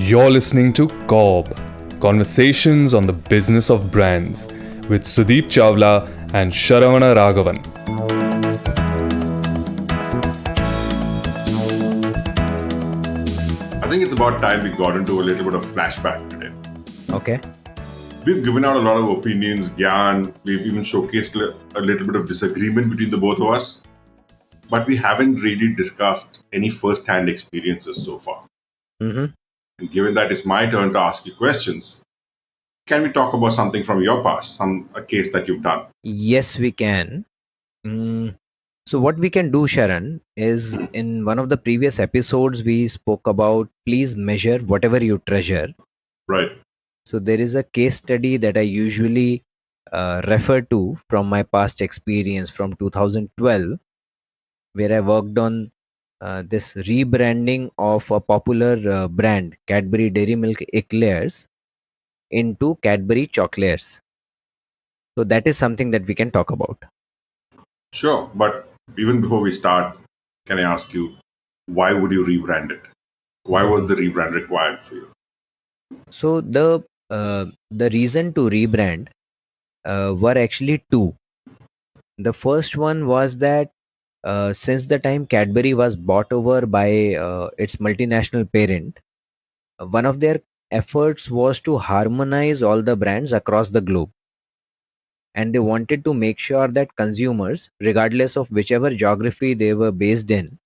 You're listening to CoBB, Conversations on the Business of Brands, with Sudeep Chawla and Sharan Raghavan. I think it's about time we got into a little bit of flashback today. Okay. We've given out a lot of opinions, gyan, we've even showcased a little bit of disagreement between the both of us, but we haven't really discussed any first-hand experiences so far. Mm-hmm. And given that it's my turn to ask you questions, can we talk about something from your past, a case that you've done? Yes, we can. So what we can do, Sharan, is in one of the previous episodes, we spoke about please measure whatever you treasure. Right. So there is a case study that I usually refer to from my past experience from 2012, where I worked on this rebranding of a popular brand, Cadbury Dairy Milk Eclairs, into Cadbury Choclairs. So that is something that we can talk about. Sure, but even before we start, can I ask you, why would you rebrand it? Why was the rebrand required for you? So the reason to rebrand were actually two. The first one was that since the time Cadbury was bought over by its multinational parent, one of their efforts was to harmonize all the brands across the globe. And they wanted to make sure that consumers, regardless of whichever geography they were based in,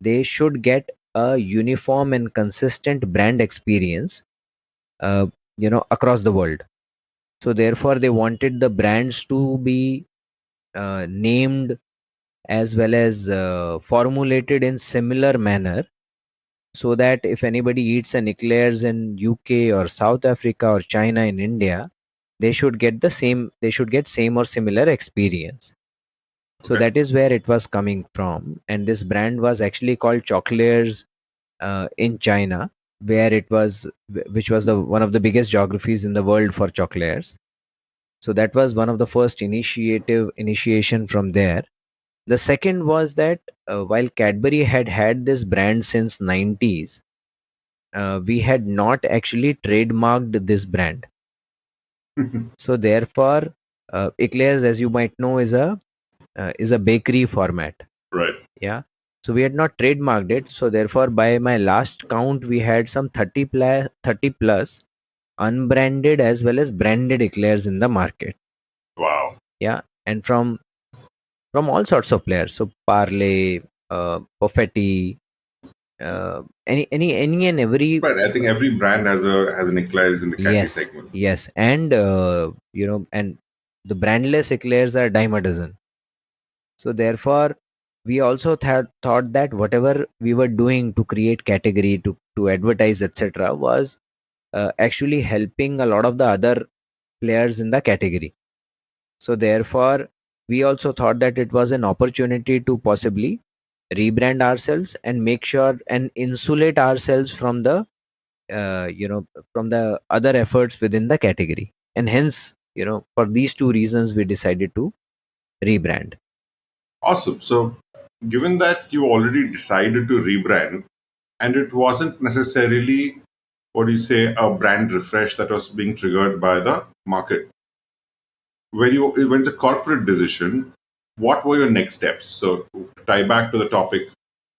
they should get a uniform and consistent brand experience, across the world. So therefore, they wanted the brands to be named as well as formulated in similar manner, so that if anybody eats an eclairs in UK or South Africa or China in India, they should get the same. They should get same or similar experience. So Okay. that is where it was coming from, and this brand was actually called Choclairs in China, where it was, which was the one of the biggest geographies in the world for Choclairs. So that was one of the first initiation from there. The second was that while Cadbury had had this brand since 90s, we had not actually trademarked this brand. So therefore, Eclairs, as you might know, is a bakery format. Right. Yeah. So we had not trademarked it. So therefore, by my last count, we had some 30 plus unbranded as well as branded eclairs in the market. Wow. Yeah. And from all sorts of players. So Parley, Buffetti, any and every. But I think every brand has an eclairs in the Cadbury Yes. segment. Yes. And and the brandless eclairs are dime a dozen. So therefore, we also thought that whatever we were doing to create category, to advertise, etc., was actually helping a lot of the other players in the category. So therefore, we also thought that it was an opportunity to possibly rebrand ourselves and make sure and insulate ourselves from the from the other efforts within the category. And hence, for these two reasons, we decided to rebrand. Awesome. So, given that you already decided to rebrand, and it wasn't necessarily, what do you say, a brand refresh that was being triggered by the market. When it's a corporate decision, what were your next steps? So, to tie back to the topic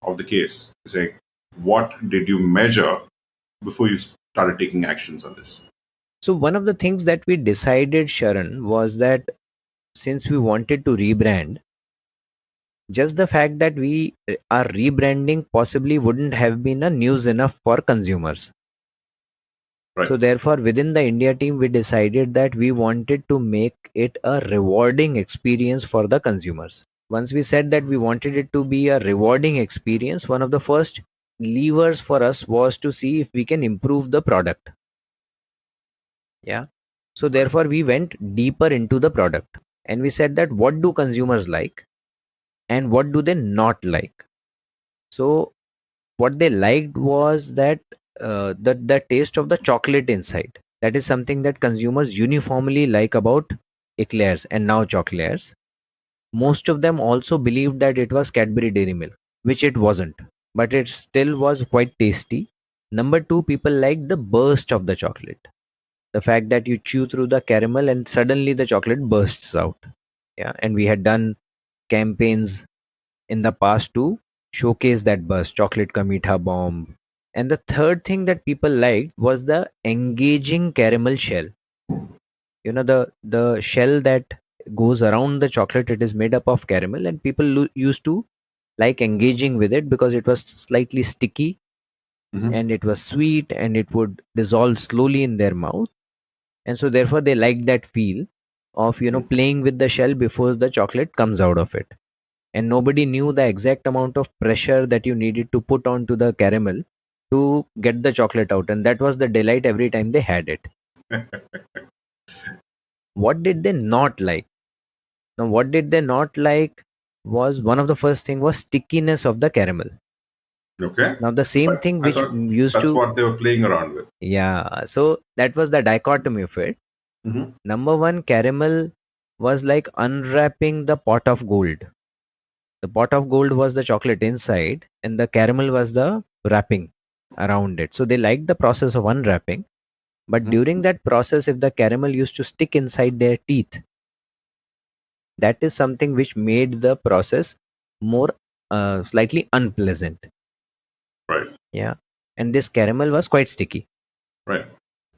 of the case, saying, what did you measure before you started taking actions on this? So one of the things that we decided, Sharan, was that since we wanted to rebrand, just the fact that we are rebranding possibly wouldn't have been a news enough for consumers. Right. So therefore, within the India team, we decided that we wanted to make it a rewarding experience for the consumers. Once we said that we wanted it to be a rewarding experience, one of the first levers for us was to see if we can improve the product. Yeah. So therefore, we went deeper into the product and we said that what do consumers like and what do they not like. So what they liked was that the taste of the chocolate inside. That is something that consumers uniformly like about eclairs and now Choclairs. Most of them also believed that it was Cadbury Dairy Milk, which it wasn't, but it still was quite tasty. Number two, people like the burst of the chocolate. The fact that you chew through the caramel and suddenly the chocolate bursts out. Yeah. And we had done campaigns in the past to showcase that burst, chocolate ka meetha bomb. And the third thing that people liked was the engaging caramel shell. You know, the shell that goes around the chocolate, it is made up of caramel, and people used to like engaging with it because it was slightly sticky Mhm. and it was sweet and it would dissolve slowly in their mouth, and so therefore they liked that feel of playing with the shell before the chocolate comes out of it. And nobody knew the exact amount of pressure that you needed to put onto the caramel to get the chocolate out, and that was the delight every time they had it. What did they not like? Now what did they not like was, one of the first thing was stickiness of the caramel. Okay. Now the same But thing I which thought used that's to, what they were playing around with. yeah, so that was the dichotomy of it. Hmm. Number one, caramel was like unwrapping the pot of gold. The pot of gold was the chocolate inside, and the caramel was the wrapping around it. So they liked the process of unwrapping. But Hmm. during that process, if the caramel used to stick inside their teeth, that is something which made the process more slightly unpleasant. Right. Yeah. And this caramel was quite sticky. Right.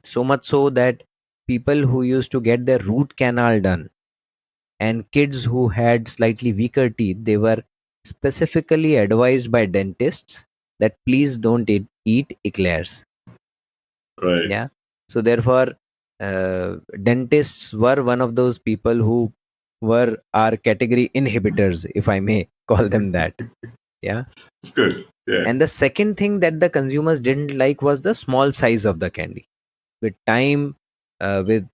So much so that people who used to get their root canal done and kids who had slightly weaker teeth, they were specifically advised by dentists that please don't eat eclairs. Right. Yeah. So therefore, dentists were one of those people who were our category inhibitors, if I may call them that. Yeah. Of course. Yeah. And the second thing that the consumers didn't like was the small size of the candy. With time, with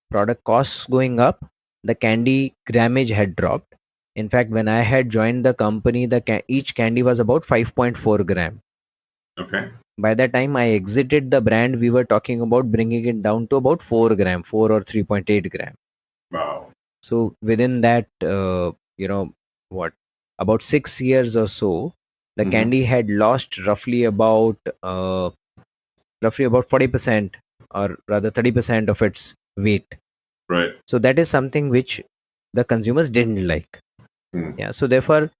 product costs going up, the candy grammage had dropped. In fact, when I had joined the company, each candy was about 5.4 gram. Okay. By the time I exited the brand, we were talking about bringing it down to about 4 gram, 4 or 3.8 gram. Wow. So within that, what, about 6 years or so, the Hmm. candy had lost roughly about 40%, or rather 30% of its weight. Right. So that is something which the consumers didn't like. Mm. Yeah. So therefore,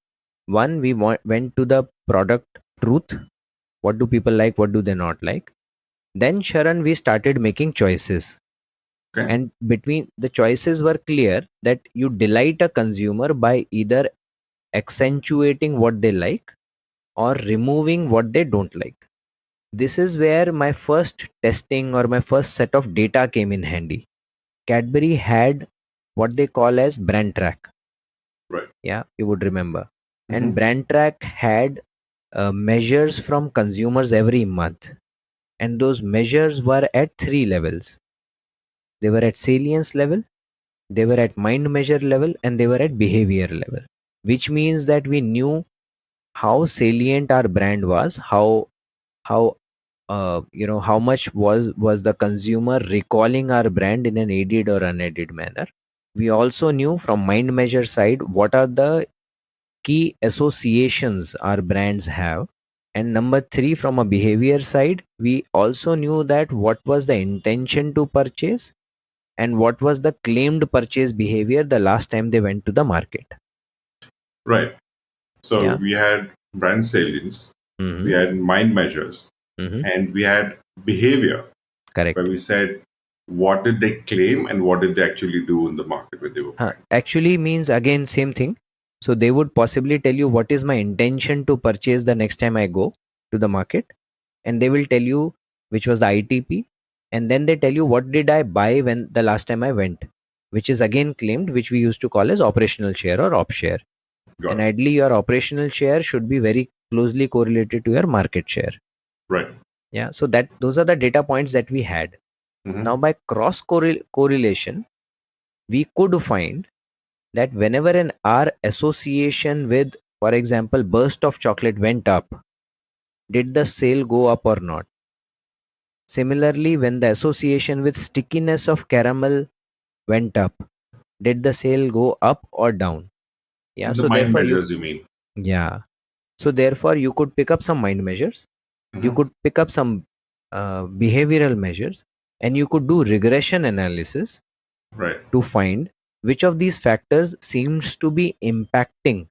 one, we went to the product truth. What do people like? What do they not like? Then, Sharan, we started making choices. Okay. And between the choices were clear that you delight a consumer by either accentuating what they like or removing what they don't like. This is where my first testing or my first set of data came in handy. Cadbury had what they call as brand track. Right. Yeah, you would remember. And Hmm. brand track had measures from consumers every month. And those measures were at three levels. They were at salience level, they were at mind measure level, and they were at behavior level. Which means that we knew how salient our brand was, how how much was the consumer recalling our brand in an aided or unaided manner. We also knew from mind measure side what are the key associations our brands have. And number three, from a behavior side, we also knew that what was the intention to purchase and what was the claimed purchase behavior the last time they went to the market. Right. So Yeah. we had brand salience, Mm-hmm. we had mind measures, Mm-hmm. and we had behavior, where Correct. we said what did they claim and what did they actually do in the market when they were buying. Actually means again same thing. So they would possibly tell you what is my intention to purchase the next time I go to the market, and they will tell you which was the ITP, and then they tell you what did I buy when the last time I went, which is again claimed, which we used to call as operational share or op share. Got And it. ideally, your operational share should be very closely correlated to your market share. Right. Yeah. So that those are the data points that we had. Hmm. Now, by cross correlation, we could find that whenever an R association with, for example, burst of chocolate went up, did the sale go up or not? Similarly, when the association with stickiness of caramel went up, did the sale go up or down? Yeah. The So mind therefore, measures, you mean? yeah. So therefore, you could pick up some mind measures. You could pick up some behavioral measures, and you could do regression analysis Right. to find which of these factors seems to be impacting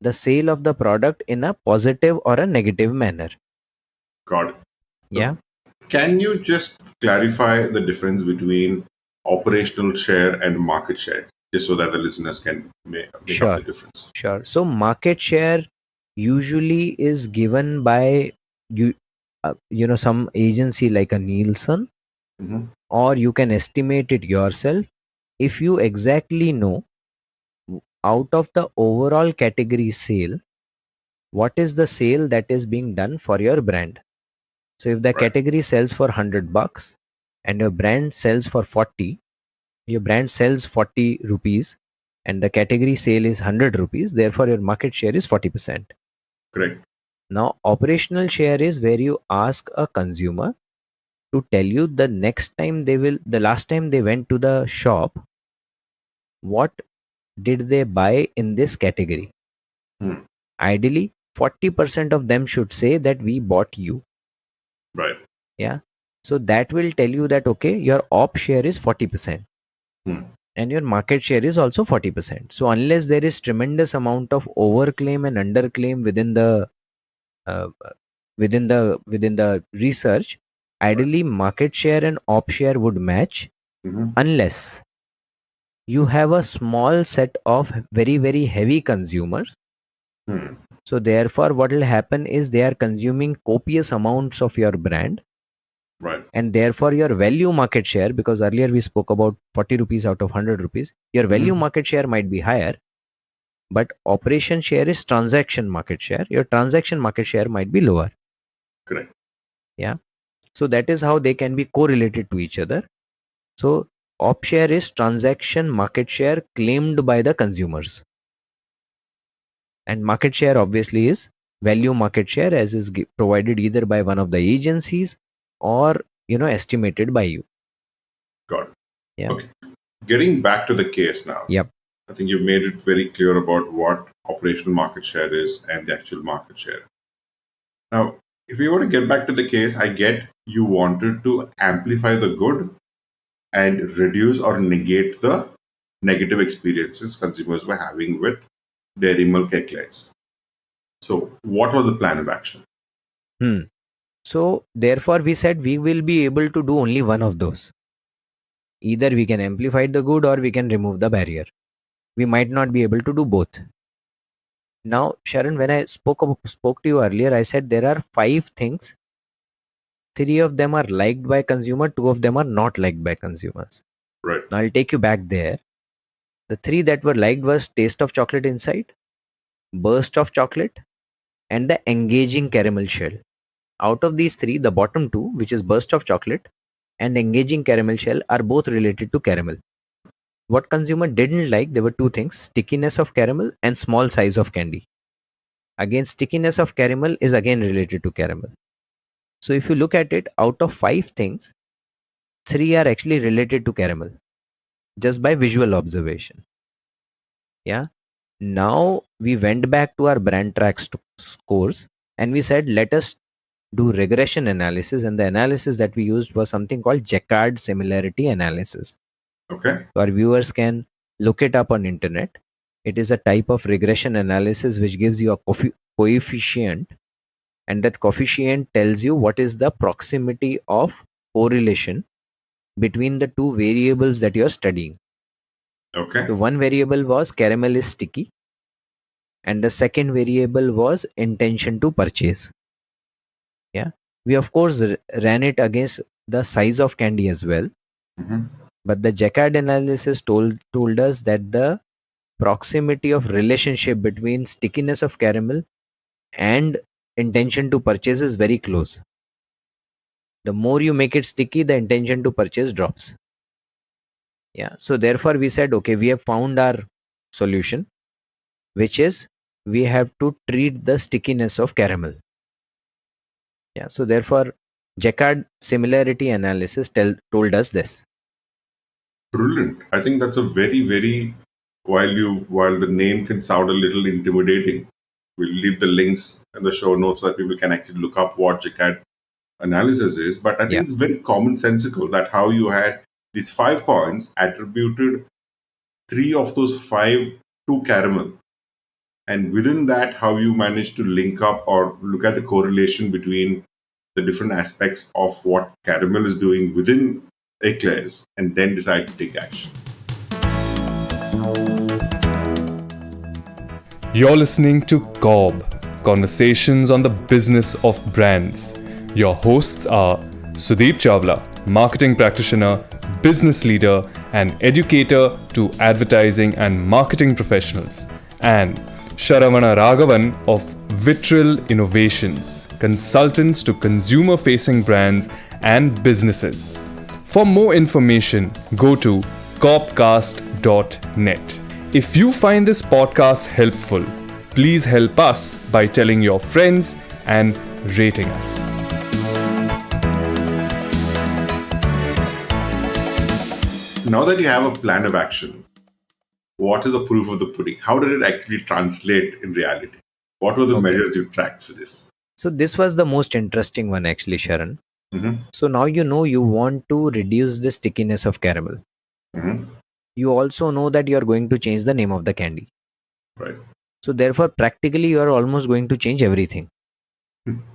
the sale of the product in a positive or a negative manner. Got it. Yeah, Can you just clarify the difference between operational share and market share, just so that the listeners can make up sure, the difference? sure. So market share usually is given by you, some agency like a Nielsen, Hmm. or you can estimate it yourself. If you exactly know out of the overall category sale, what is the sale that is being done for your brand. So if the Right. category sells for $100 and your brand sells for 40, your brand sells 40 rupees and the category sale is 100 rupees, therefore your market share is 40%. Correct. Now operational share is where you ask a consumer to tell you the last time they went to the shop, what did they buy in this category. Hmm. Ideally 40% of them should say that we bought you. Right. Yeah, so that will tell you that okay, your op share is 40% Hmm. and your market share is also 40%. So unless there is tremendous amount of overclaim and underclaim uh, within the research, ideally market share and op share would match, Hmm. unless you have a small set of very very heavy consumers. Hmm. So therefore what will happen is they are consuming copious amounts of your brand, Right. and therefore your value market share, because earlier we spoke about 40 rupees out of 100 rupees, your value Hmm. market share might be higher, but operation share is transaction market share, your transaction market share might be lower. Correct. Yeah, so that is how they can be correlated to each other. So op share is transaction market share claimed by the consumers, and market share obviously is value market share, as is provided either by one of the agencies or estimated by you. Got it. Yeah. Okay. Getting back to the case now, Yep. I think you've made it very clear about what operational market share is and the actual market share. Now, if we were to get back to the case, I get you wanted to amplify the good and reduce or negate the negative experiences consumers were having with dairy milk eclairs. So, what was the plan of action? Hmm. So therefore we said we will be able to do only one of those. Either we can amplify the good or we can remove the barrier. We might not be able to do both. Now, Sharon, when I spoke to you earlier, I said there are 5 things. 3 of them are liked by consumer, 2 of them are not liked by consumers. Right. Now I'll take you back there. The 3 that were liked was taste of chocolate inside, burst of chocolate, and the engaging caramel shell. Out of these 3, the bottom 2, which is burst of chocolate and engaging caramel shell, are both related to caramel. What consumer didn't like, there were 2 things: stickiness of caramel and small size of candy. Again, stickiness of caramel is again related to caramel. So if you look at it, out of 5 things, 3 are actually related to caramel just by visual observation. Yeah. Now we went back to our brand track scores and we said, let us do regression analysis. And the analysis that we used was something called Jacquard similarity analysis. Okay. Our viewers can look it up on internet. It is a type of regression analysis which gives you a coefficient, and that coefficient tells you what is the proximity of correlation between the 2 variables that you are studying. Okay. So one variable was caramel is sticky, and the second variable was intention to purchase. Yeah, we of course ran it against the size of candy as well, Hmm. but the Jacquard analysis told us that the proximity of relationship between stickiness of caramel and intention to purchase is very close. The more you make it sticky, the intention to purchase drops. Yeah, so therefore we said, okay, we have found our solution, which is we have to treat the stickiness of caramel. Yeah, so therefore Jacquard similarity analysis told us this. Brilliant. I think that's a very, very while the name can sound a little intimidating, We'll leave the links in the show notes so that people can actually look up what Jacquard analysis is. But I think it's very commonsensical that how you had these 5 points attributed 3 of those 5 to caramel. And within that, how you manage to link up or look at the correlation between the different aspects of what caramel is doing within eclairs and then decide to take action. You're listening to CoBB, Conversations on the Business of Brands. Your hosts are Sudeep Chawla, marketing practitioner, business leader, and educator to advertising and marketing professionals, and Sharan Raghavan of Vitriol Innovations, consultants to consumer-facing brands and businesses. For more information, go to cobcast.net. If you find this podcast helpful, please help us by telling your friends and rating us. Now that you have a plan of action, what is the proof of the pudding? How did it actually translate in reality? What were the measures you tracked for this? So this was the most interesting one actually, Sharan. Mm-hmm. So now you know you want to reduce the stickiness of caramel. Mm-hmm. You also know that you are going to change the name of the candy. Right. So therefore, practically you are almost going to change everything.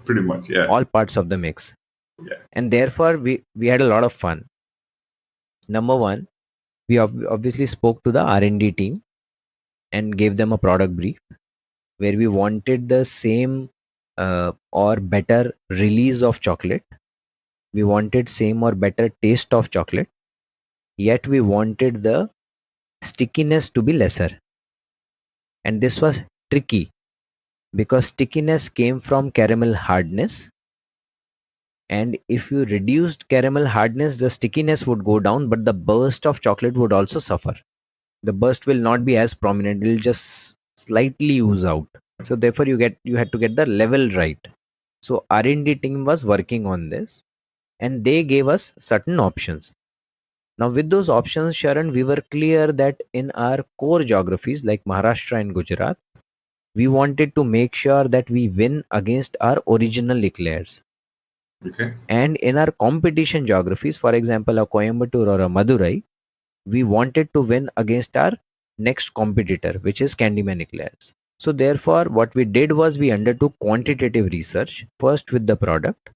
Pretty much, yeah. All parts of the mix. Yeah. And therefore, we had a lot of fun. Number one, we obviously spoke to the R&D team and gave them a product brief where we wanted the same or better release of chocolate. We wanted same or better taste of chocolate. Yet we wanted the stickiness to be lesser. And this was tricky because stickiness came from caramel hardness. And if you reduced caramel hardness, the stickiness would go down, but the burst of chocolate would also suffer. The burst will not be as prominent, it will just slightly ooze out. So therefore you had to get the level right. So R&D team was working on this and they gave us certain options. Now with those options, Sharan, we were clear that in our core geographies like Maharashtra and Gujarat, we wanted to make sure that we win against our original eclairs. Okay. And in our competition geographies, for example, a Coimbatore or a Madurai, we wanted to win against our next competitor, which is Candyman Eclairs. So therefore, what we did was we undertook quantitative research, first with the product,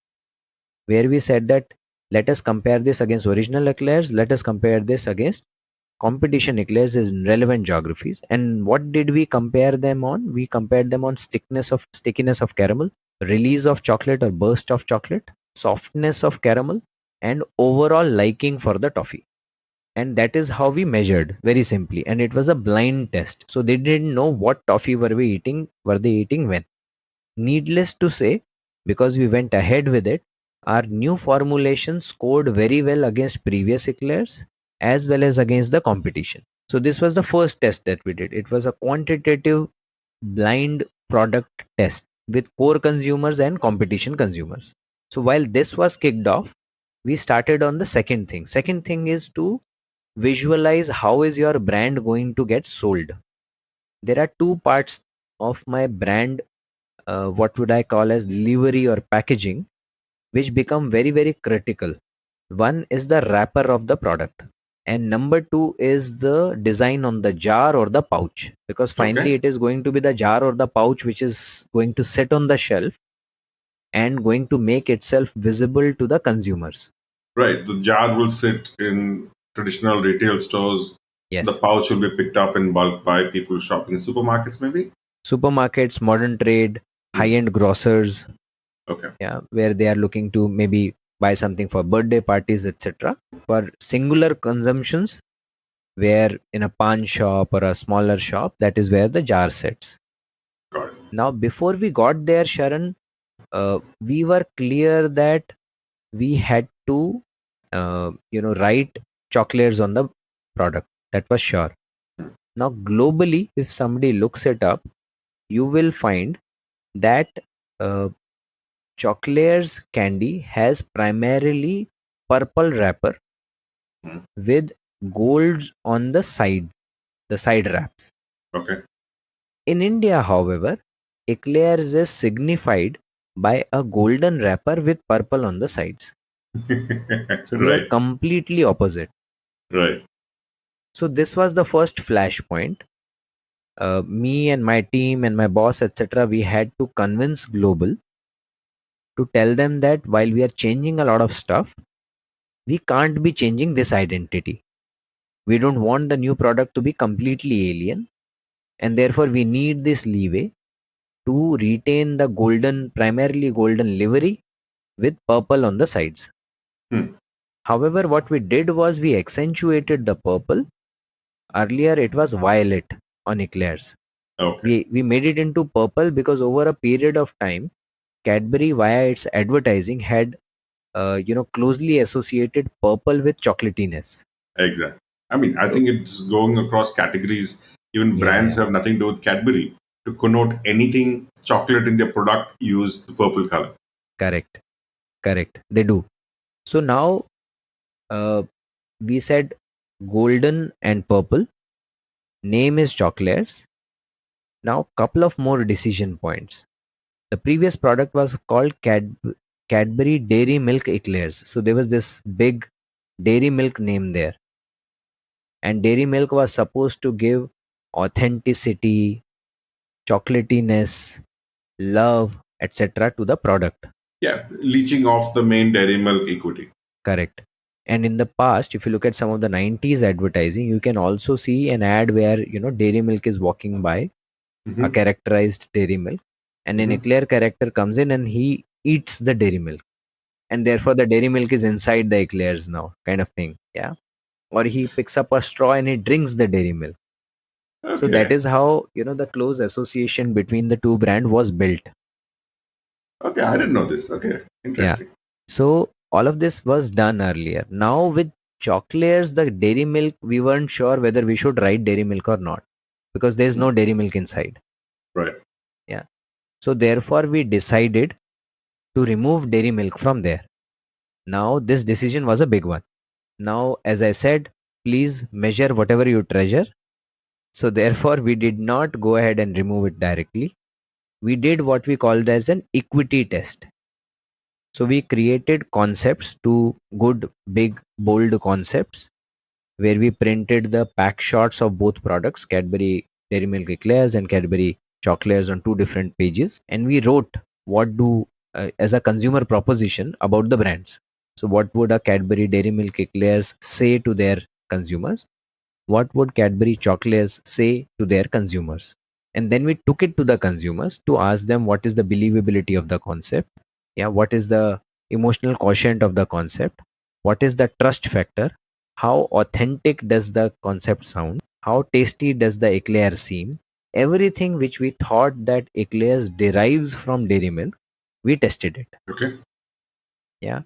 where we said that let us compare this against original eclairs, let us compare this against competition eclairs in relevant geographies. And what did we compare them on? We compared them on stickiness of caramel, release of chocolate or burst of chocolate, softness of caramel, and overall liking for the toffee. And that is how we measured, very simply. And it was a blind test, so they didn't know what toffee were they eating when. Needless to say, because we went ahead with it, our new formulation scored very well against previous eclairs as well as against the competition. So this was the first test that we did. It was a quantitative blind product test with core consumers and competition consumers. So while this was kicked off, we started on the second thing. Second thing is to visualize how is your brand going to get sold. There are two parts of my brand, what would I call as livery or packaging, which become very, very critical. One is the wrapper of the product, and number two is the design on the jar or the pouch, because finally it is going to be the jar or the pouch which is going to sit on the shelf and going to make itself visible to the consumers. Right. The jar will sit in traditional retail stores. Yes. The pouch will be picked up in bulk by people shopping in supermarkets, maybe? Supermarkets, modern trade, high-end grocers. Okay. Yeah, where they are looking to maybe buy something for birthday parties, etc. For singular consumptions, where in a pawn shop or a smaller shop, that is where the jar sits. Got it. Now, before we got there, Sharan, we were clear that we had to, write Choclairs on the product. That was sure. Now, globally, if somebody looks it up, you will find that Choclairs candy has primarily purple wrapper with gold on the side wraps. Okay. In India, however, eclairs is signified by a golden wrapper with purple on the sides. So they are Right. completely opposite. Right. So this was the first flashpoint. Me and my team and my boss, etc., we had to convince Global to tell them that while we are changing a lot of stuff, we can't be changing this identity. We don't want the new product to be completely alien, and therefore we need this leeway to retain the golden, primarily golden livery with purple on the sides. Hmm. However, what we did was we accentuated the purple. Earlier, it was violet on eclairs. Okay. We made it into purple because over a period of time, Cadbury, via its advertising, had closely associated purple with chocolatiness. Exactly. I mean, I So think it's going across categories. Even yeah, brands yeah, have nothing to do with Cadbury. To connote anything chocolate in their product, use the purple color. correct, correct. They do. So now uh, we said golden and purple. Name is Choclairs. Now, couple of more decision points. The previous product was called Cadbury Dairy Milk Eclairs. So there was this big dairy milk name there, and dairy milk was supposed to give authenticity, chocolatiness, love, etc. to the product. Yeah, leeching off the main dairy milk equity. Correct. And in the past, if you look at some of the 90s advertising, you can also see an ad where dairy milk is walking by, a Hmm. characterized dairy milk, and an Hmm. eclair character comes in and he eats the dairy milk, and therefore the dairy milk is inside the eclairs now, kind of thing. Yeah. Or he picks up a straw and he drinks the dairy milk. So that Okay. is how the close association between the two brand was built. Okay, I didn't know this. Okay, Yeah. interesting. So all of this was done earlier. Now with Choclairs, the dairy milk, we weren't sure whether we should write dairy milk or not, because there is no dairy milk inside. Right. Yeah. So therefore we decided to remove dairy milk from there. Now this decision was a big one. Now, as I said, please measure whatever you treasure. So therefore we did not go ahead and remove it directly. We did what we called as an equity test. So we created concepts, two good, big, bold concepts, where we printed the pack shots of both products, Cadbury Dairy Milk Eclairs and Cadbury Choclairs, on two different pages, and we wrote what do as a consumer proposition about the brands. So what would a Cadbury Dairy Milk Eclairs say to their consumers? What would Cadbury Choclairs say to their consumers? And then we took it to the consumers to ask them what is the believability of the concept. Yeah, what is the emotional quotient of the concept? What is the trust factor? How authentic does the concept sound? How tasty does the eclair seem? Everything which we thought that eclairs derives from dairy milk, we tested it. Okay. Yeah.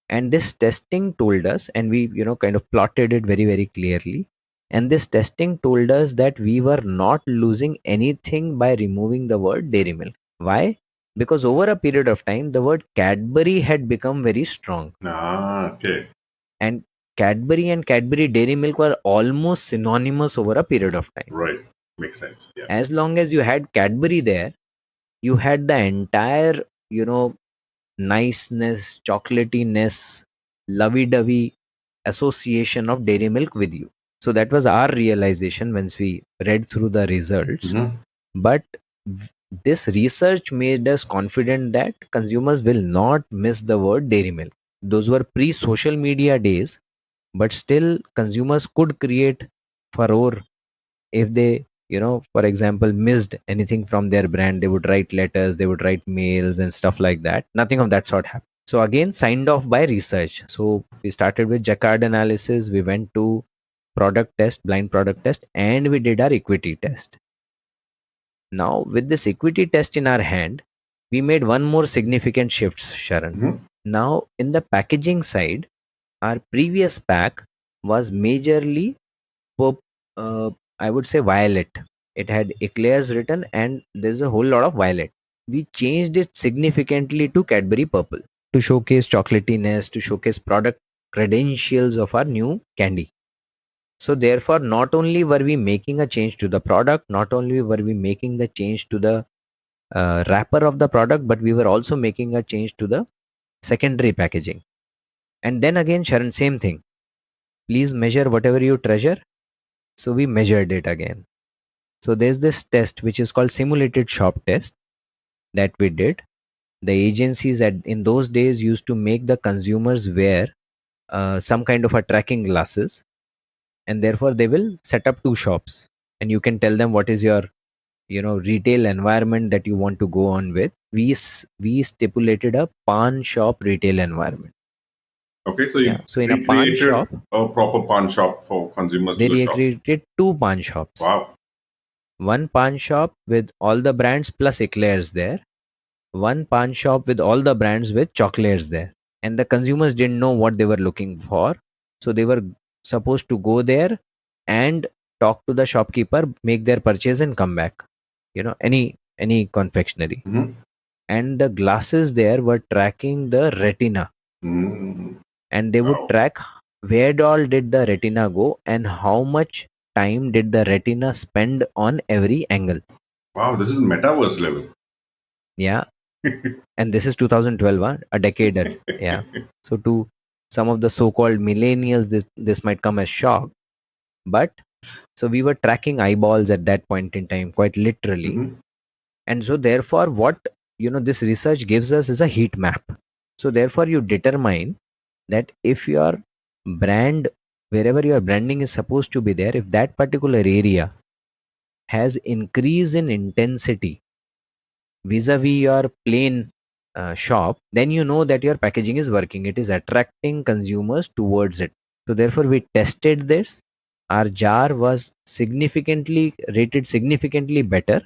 And this testing told us, and we kind of plotted it very, very clearly, and this testing told us that we were not losing anything by removing the word dairy milk. Why? Because over a period of time the word Cadbury had become very strong, Ah, okay. and Cadbury and Cadbury Dairy Milk were almost synonymous over a period of time. Right. Makes sense. Yeah. As long as you had Cadbury there, you had the entire niceness, chocolatiness, lovey-dovey association of dairy milk with you. So that was our realization once we read through the results. Mhm. But this research made us confident that consumers will not miss the word dairy milk. Those were pre-social media days, but still consumers could create furore if they for example missed anything from their brand. They would write letters, they would write mails and stuff like that. Nothing of that sort happened. So again, signed off by research. So we started with Jacquard analysis, we went to product test, blind product test, and we did our equity test. Now with this equity test in our hand, we made one more significant shift, Sharan. Mhm. Now in the packaging side, our previous pack was majorly purp- I would say violet. It had eclairs written, and there's a whole lot of violet. We changed it significantly to Cadbury purple to showcase chocolatiness, to showcase product credentials of our new candy. So therefore, not only were we making a change to the product, not only were we making the change to the wrapper of the product, but we were also making a change to the secondary packaging. And then again, Sharan, same thing. Please measure whatever you treasure. So we measured it again. So there's this test which is called simulated shop test that we did. The agencies in those days used to make the consumers wear some kind of a tracking glasses, and therefore they will set up two shops, and you can tell them what is your retail environment that you want to go on with. We stipulated a pawn shop retail environment. Okay, so you So in a pawn shop, a proper pawn shop for consumers they to the shop. recreated two pawn shops. Wow. One pawn shop with all the brands plus eclairs there. One pawn shop with all the brands with choclairs there. And the consumers didn't know what they were looking for. So they were supposed to go there and talk to the shopkeeper, make their purchase and come back. Any confectionery. Mhm. And the glasses there were tracking the retina. Mhm. And they would Wow. track where all did the retina go and how much time did the retina spend on every angle. Wow, this is metaverse level. Yeah. And this is 2012, a decade. Yeah. So to some of the so-called millennials, this might come as shock. But so we were tracking eyeballs at that point in time, quite literally. Mhm. And so therefore, what this research gives us is a heat map. So therefore, you determine that if your brand, wherever your branding is supposed to be there, if that particular area has increase in intensity vis-a-vis your plain shop, then you know that your packaging is working. It is attracting consumers towards it. So therefore, we tested this. Our jar was rated significantly better.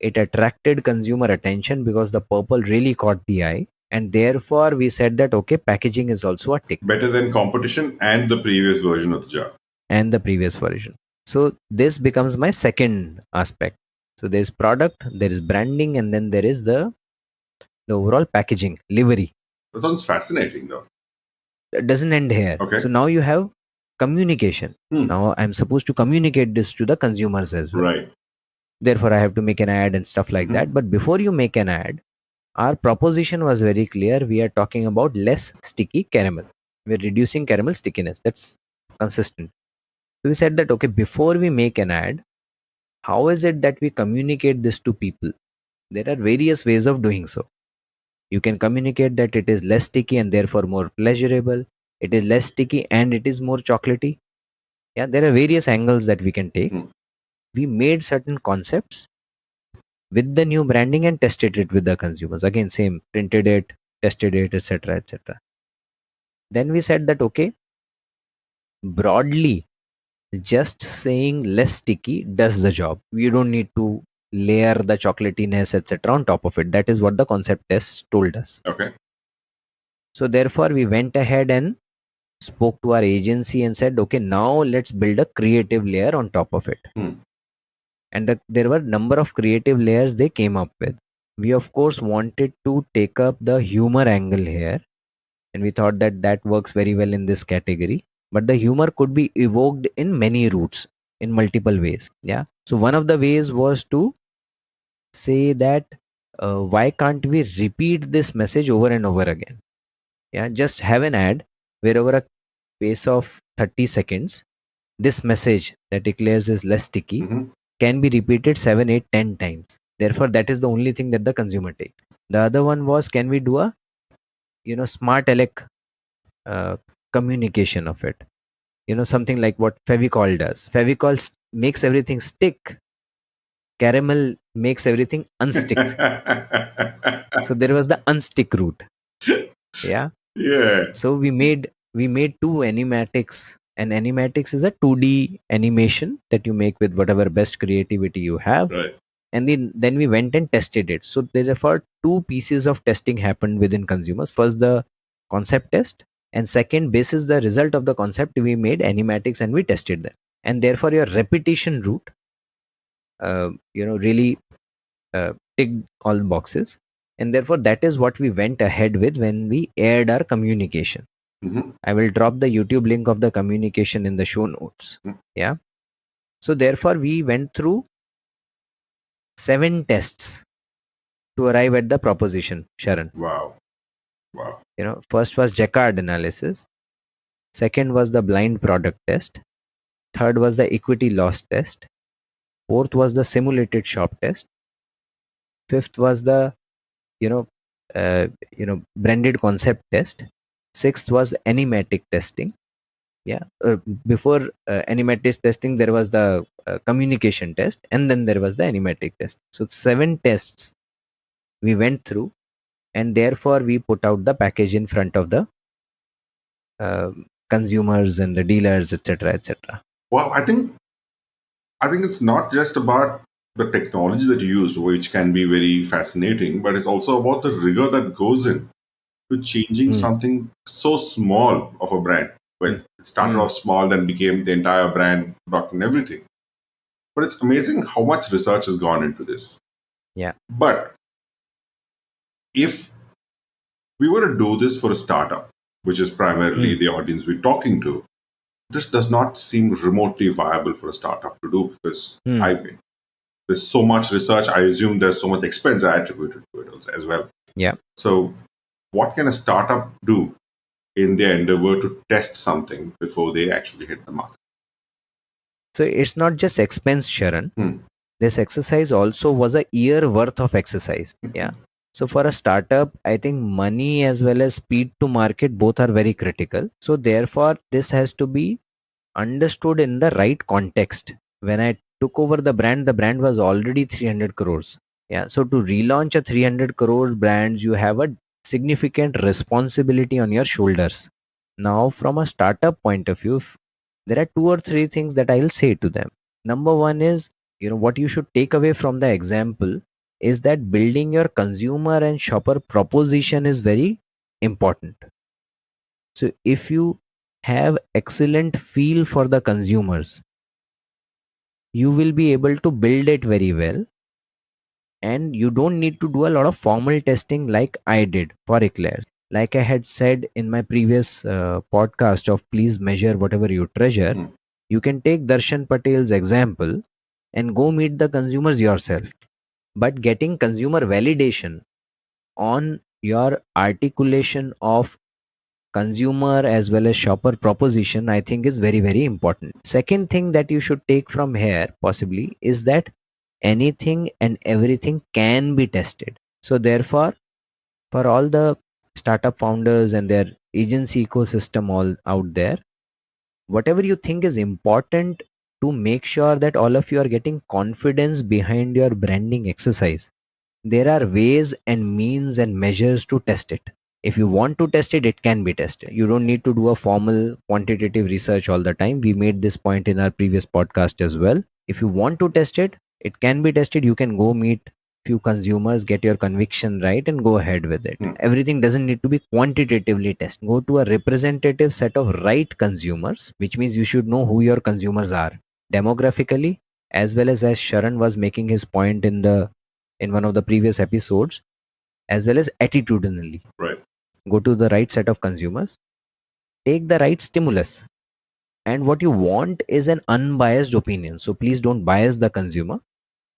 It attracted consumer attention because the purple really caught the eye. And therefore, we said that, okay, packaging is also a tick. Better than competition and the previous version of the jar. And the previous version. So this becomes my second aspect. So there's product, there is branding, and then there is the overall packaging, livery. That sounds fascinating, though. It doesn't end here. Okay. So now you have communication. Now I'm supposed to communicate this to the consumers as well. Right. Therefore, I have to make an ad and stuff like that. But before you make an ad, our proposition was very clear. We are talking about less sticky caramel. We're reducing caramel stickiness. That's consistent. So we said that, okay, before we make an ad, how is it that we communicate this to people? There are various ways of doing so. You can communicate that it is less sticky and therefore more pleasurable. It is less sticky and it is more chocolatey. Yeah, there are various angles that we can take. We made certain concepts with the new branding and tested it with the consumers. Again, same, printed it, tested it, etc., etc. Then we said that, okay, broadly, just saying less sticky does the job. We don't need to layer the chocolatiness, etc., on top of it. That is what the concept test told us. Okay. So therefore, we went ahead and spoke to our agency and said, okay, now let's build a creative layer on top of it. And there were number of creative layers they came up with. We of course wanted to take up the humor angle here, and we thought that that works very well in this category. But the humor could be evoked in many routes, in multiple ways. Yeah. So one of the ways was to say that why can't we repeat this message over and over again? Yeah, just have an ad where over a space of 30 seconds, this message that declares is less sticky can be repeated 7, 8, 10 times. Therefore, that is the only thing that the consumer takes. The other one was, can we do a smart elec communication of it? Something like what Fevicol does. Fevicol makes everything stick. Caramel makes everything unstick. So there was the unstick route. Yeah. Yeah. So we made two animatics. And animatics is a 2D animation that you make with whatever best creativity you have. Right. And then we went and tested it. So therefore, two pieces of testing happened within consumers. First, the concept test, and second, basis the result of the concept, we made animatics and we tested them. And therefore, your repetition route, really ticked all the boxes. And therefore, that is what we went ahead with when we aired our communication. I will drop the YouTube link of the communication in the show notes. Yeah. So therefore, we went through 7 tests to arrive at the proposition, Sharan. Wow. Wow. First was Jacquard analysis. Second was the blind product test. Third was the equity loss test. Fourth was the simulated shop test. Fifth was the you know branded concept test. Sixth was enigmatic testing. Yeah, before enigmatic testing there was the communication test, and then there was the enigmatic test. So 7 tests we went through, and therefore we put out the package in front of the consumers and the dealers, etc., etc. Well, I think it's not just about the technology that you use, which can be very fascinating, but it's also about the rigor that goes in to changing Hmm. something so small of a brand. Well, it started off small, then became the entire brand, product, and everything. But it's amazing how much research has gone into this. Yeah. But if we were to do this for a startup, which is primarily the audience we're talking to, this does not seem remotely viable for a startup to do because there's so much research. I assume there's so much expense attributed to it as well. Yeah. So, what can a startup do in their endeavor to test something before they actually hit the market? So it's not just expense, Sharan. This exercise also was a year worth of exercise. Yeah. So for a startup, I think money as well as speed to market both are very critical. So therefore, this has to be understood in the right context. When I took over the brand was already 300 crores. Yeah. So to relaunch a 300 crore brand, you have a significant responsibility on your shoulders. Now, from a startup point of view, there are 2 or 3 things that I'll say to them. Number one is, what you should take away from the example is that building your consumer and shopper proposition is very important. So if you have excellent feel for the consumers, you will be able to build it very well, and you don't need to do a lot of formal testing like I did for Eclairs. Like I had said in my previous podcast of please measure whatever you treasure, you can take Darshan Patel's example and go meet the consumers yourself. But getting consumer validation on your articulation of consumer as well as shopper proposition, I think is very, very important. Second thing that you should take from here possibly is that anything and everything can be tested. So therefore, for all the startup founders and their agency ecosystem all out there, whatever you think is important to make sure that all of you are getting confidence behind your branding exercise, there are ways and means and measures to test it. If you want to test it, it can be tested. You don't need to do a formal quantitative research all the time. We made this point in our previous podcast as well. If you want to test it, it can be tested. You can go meet few consumers, get your conviction right, and go ahead with it. Everything doesn't need to be quantitatively tested. Go to a representative set of right consumers, which means you should know who your consumers are demographically, as well as Sharan was making his point in one of the previous episodes, as well as attitudinally. Right. Go to the right set of consumers, take the right stimulus, and what you want is an unbiased opinion. So please don't bias the consumer.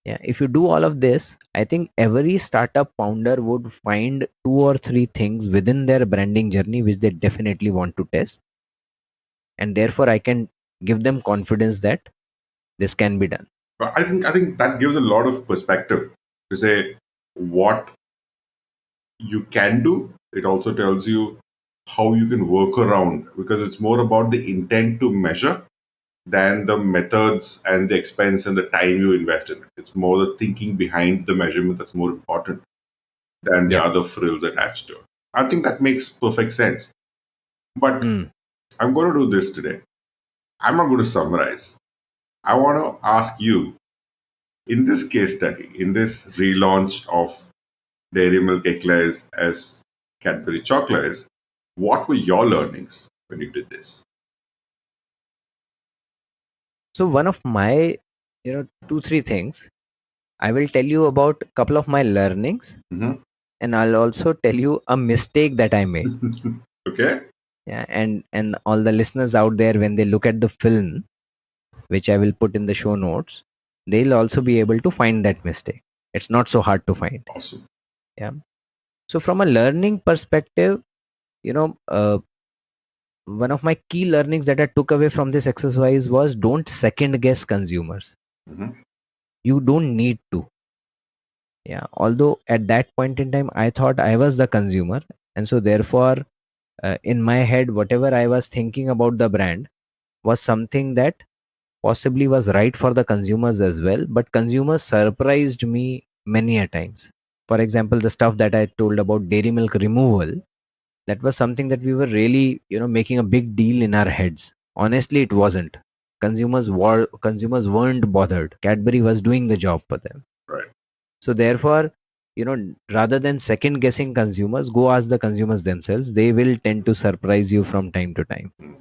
Yeah, if you do all of this, I think every startup founder would find 2 or 3 things within their branding journey which they definitely want to test, and therefore I can give them confidence that this can be done. I think that gives a lot of perspective to say what you can do. It also tells you how you can work around, because it's more about the intent to measure than the methods and the expense and the time you invest in it. It's more the thinking behind the measurement that's more important than the other frills attached to it. I think that makes perfect sense. But I'm going to do this today. I'm not going to summarize. I want to ask you, in this case study, in this relaunch of Dairy Milk Eclairs as Cadbury Choclairs, what were your learnings when you did this? So one of my 2-3 things, I will tell you about a couple of my learnings, and I'll also tell you a mistake that I made. Okay. Yeah, and all the listeners out there, when they look at the film, which I will put in the show notes, they'll also be able to find that mistake. It's not so hard to find. Awesome. Yeah. So from a learning perspective, one of my key learnings that I took away from this exercise was don't second guess consumers. Mhm. You don't need to. Yeah. Although at that point in time, I thought I was the consumer. And so therefore, in my head, whatever I was thinking about the brand was something that possibly was right for the consumers as well. But consumers surprised me many a times. For example, the stuff that I told about dairy milk removal, that was something that we were really making a big deal in our heads. Honestly, it wasn't. Consumers weren't bothered. Cadbury was doing the job for them. Right. So therefore, rather than second guessing consumers, go ask the consumers themselves. They will tend to surprise you from time to time. Mm.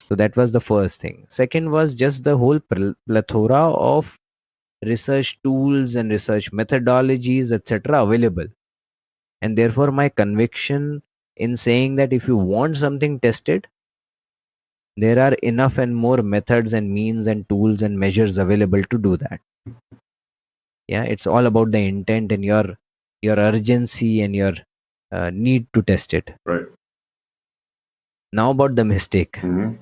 So that was the first thing. Second was just the whole plethora of research tools and research methodologies, etc., available. And therefore, my conviction in saying that if you want something tested, there are enough and more methods and means and tools and measures available to do that. Yeah, it's all about the intent and your urgency and your need to test it. Right. Now about the mistake. Mhm.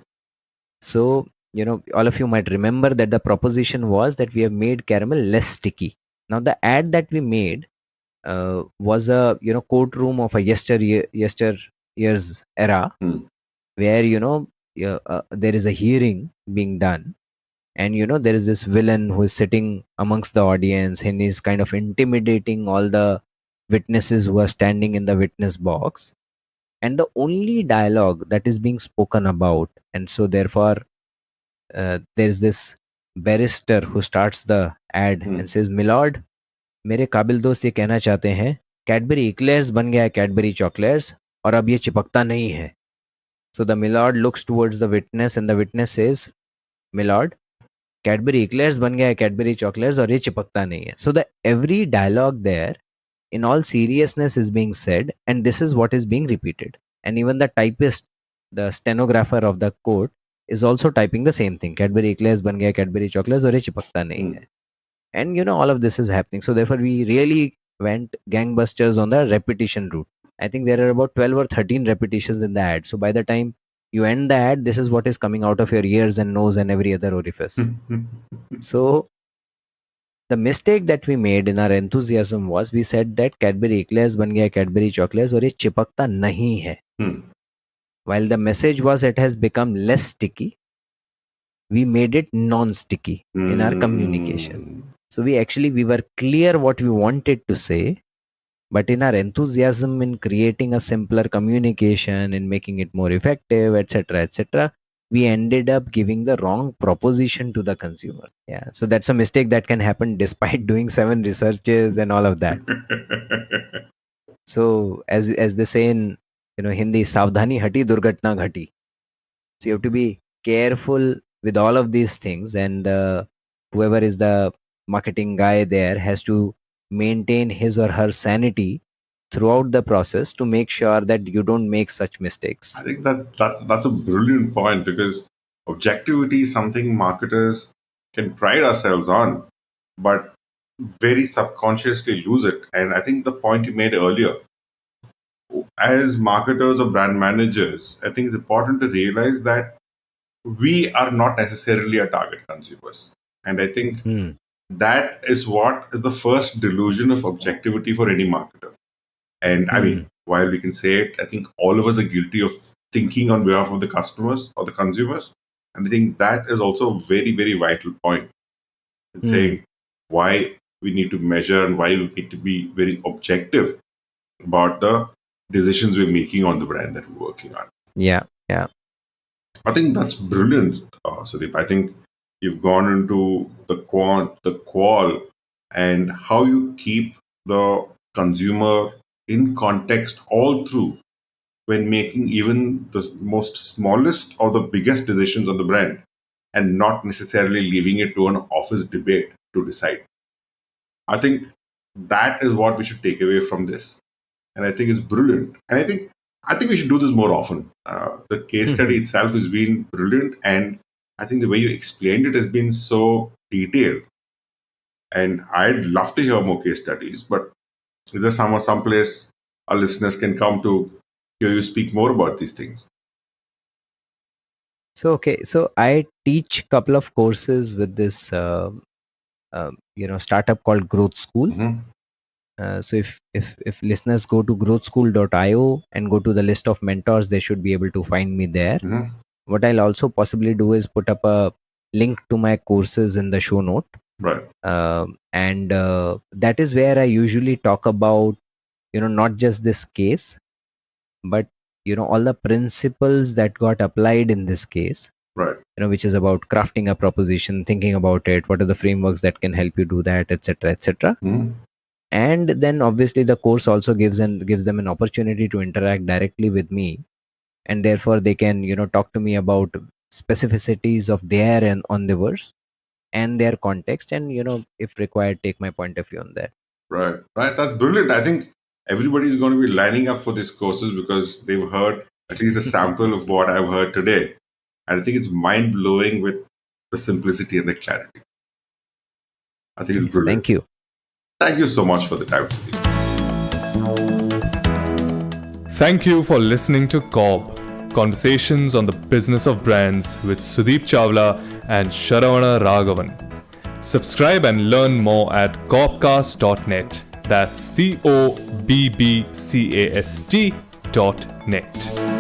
So all of you might remember that the proposition was that we have made caramel less sticky. Now the ad that we made was a courtroom of a yesteryear's era, Mm. where there is a hearing being done, and there is this villain who is sitting amongst the audience and is kind of intimidating all the witnesses who are standing in the witness box, and the only dialogue that is being spoken about, and so therefore there's this barrister who starts the ad Mm. and says, "Milord, मेरे काबिल दोस्त ये कहना चाहते हैं, Cadbury eclairs बन गया है कैडबरी चॉकलेट्स, और अब ये चिपकता नहीं है." So the Milord looks towards the witness and the witness says, "Milord, Cadbury Eclairs बन गया है Cadbury Choclairs और ये चिपकता नहीं है." So the every dialogue there, in all seriousness, is being said, and this is what is being repeated. And even the typist, the stenographer of the court, is also typing the same thing. Cadbury Eclairs बन गया है Cadbury Choclairs और ये चिपकता नहीं Mm. है. And all of this is happening. So therefore, we really went gangbusters on the repetition route. I think there are about 12 or 13 repetitions in the ad. So by the time you end the ad, this is what is coming out of your ears and nose and every other orifice. So the mistake that we made in our enthusiasm was we said that Cadbury Eclairs बन गया Cadbury Choclairs और ये चिपकता नहीं है. Mm. While the message was it has become less sticky, we made it non-sticky in our communication. Mm. So we were clear what we wanted to say, but in our enthusiasm in creating a simpler communication and making it more effective, etc., we ended up giving the wrong proposition to the consumer. Yeah, so that's a mistake that can happen despite doing 7 researches and all of that. So as they say in Hindi, "Savdhani hati durgatna ghati." So you have to be careful with all of these things, and whoever is the marketing guy there has to maintain his or her sanity throughout the process to make sure that you don't make such mistakes. I think that's a brilliant point, because objectivity is something marketers can pride ourselves on, but very subconsciously lose it. And I think the point you made earlier, as marketers or brand managers, I think it's important to realize that we are not necessarily our target consumers. And I think Hmm. that is what is the first delusion of objectivity for any marketer. And I mean, while we can say it, I think all of us are guilty of thinking on behalf of the customers or the consumers. And I think that is also a very, very vital point in saying why we need to measure and why we need to be very objective about the decisions we're making on the brand that we're working on. Yeah. I think that's brilliant, Sudeep. I think you've gone into the qual, and how you keep the consumer in context all through when making even the most smallest or the biggest decisions on the brand, and not necessarily leaving it to an office debate to decide. I think that is what we should take away from this, and I think it's brilliant. And I think we should do this more often. The case study itself has been brilliant, and I think the way you explained it has been so detailed. And I'd love to hear more case studies, but Is there some place our listeners can come to hear you speak more about these things? So okay, so I teach couple of courses with this startup called Growth School. Mhm. So if listeners go to growthschool.io and go to the list of mentors, they should be able to find me there. Mhm. What I'll also possibly do is put up a link to my courses in the show note. Right. And that is where I usually talk about, not just this case, but all the principles that got applied in this case, Right. which is about crafting a proposition, thinking about it, what are the frameworks that can help you do that, etc., etc. Mhm. And then obviously the course also gives them an opportunity to interact directly with me, and therefore they can talk to me about specificities of their and endeavors and their context, and if required, take my point of view on that. Right. Right. That's brilliant. I think everybody is going to be lining up for these courses because they've heard at least a sample of what I've heard today. And I think it's mind blowing with the simplicity and the clarity. I think it's Yes, brilliant. thank you. Thank you so much for the time, Sudeep. Thank you for listening to CoBB, Conversations on the Business of Brands with Sudeep Chawla and Sharan Raghavan. Subscribe and learn more at cobcast.net. That's CoBBCAST.net.